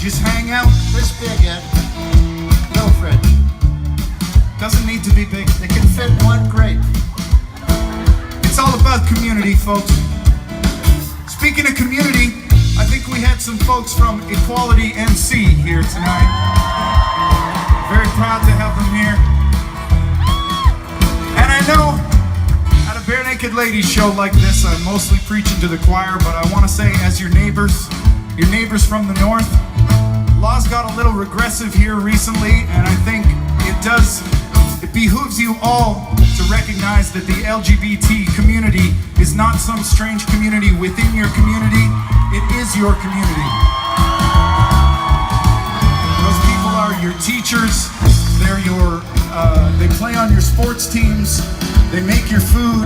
just hang out. This big, Ed. No fridge. Doesn't need to be big. It can fit one grape. It's all about community, folks. Speaking of community, I think we had some folks from Equality MC here tonight. Very proud to have them here. And I know at a Bare Naked Ladies show like this, I'm mostly preaching to the choir, but I want to say, as your neighbors from the north, laws got a little regressive here recently, and I think it behooves you all to recognize that the LGBT community is not some strange community within your community. It is your community. Those people are your teachers. They play on your sports teams. They make your food.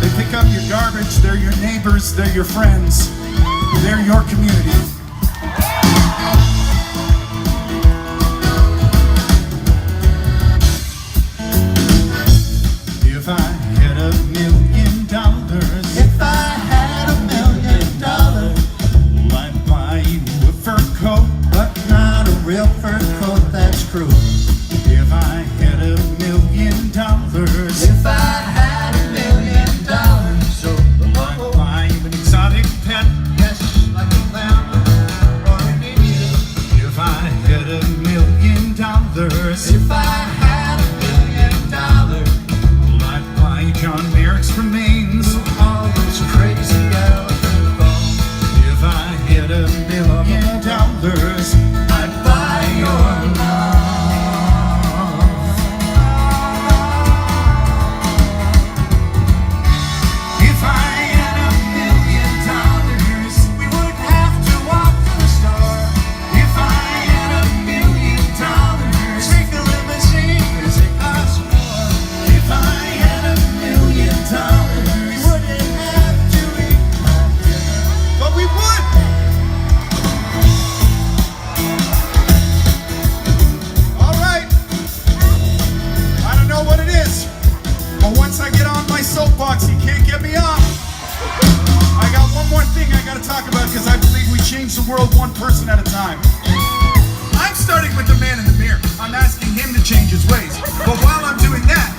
They pick up your garbage. They're your neighbors. They're your friends. They're your community. If I had $1 million, If I had $1 million, I'd buy you a fur coat, but not a real fur coat, that's cruel. if I had $1 million, If I had $1 million, so I'd buy you an exotic pet. yes, like a clown or an Indian. If I had $1 million, If I had $1 million, I'd buy John Merrick's remains. all those crazy elephant bones. If I had $1 million, I'd buy your love. if I had $1 million, We wouldn't have to walk to the store. if I had $1 million, Take a limousine 'cause it costs more. if I had $1 million, We wouldn't have to eat my dinner. but we would. All right. I don't know what it is, but once I get on my soapbox, you can't get me off. I got one more thing I got to talk about because I believe we change the world one person at a time. I'm starting with the man in the mirror. I'm asking him to change his ways. But while I'm doing that,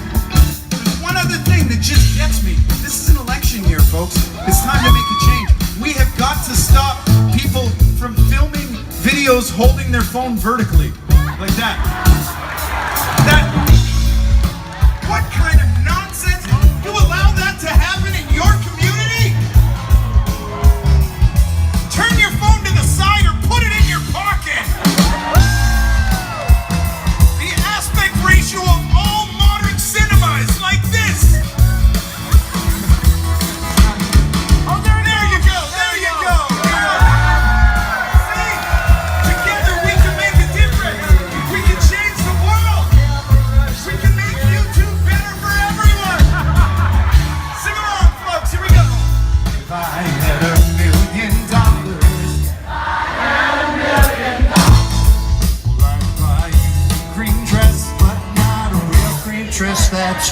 there's one other thing that just gets me. This is an election year, folks. It's time to make a change. We have got to stop people from filming videos holding their phone vertically. Like that. What kind of nonsense? You allow that to happen in your community? Turn your phone to the side or put it in your pocket. The aspect ratio of all modern cinema is like this. Oh, there you go. There you go. See? Together we can make a difference. We can change the world. We can make YouTube better for everyone. Sing along, folks. Here we go. If I had $1 million, well, I'd buy you a green dress, But not a real green dress, that's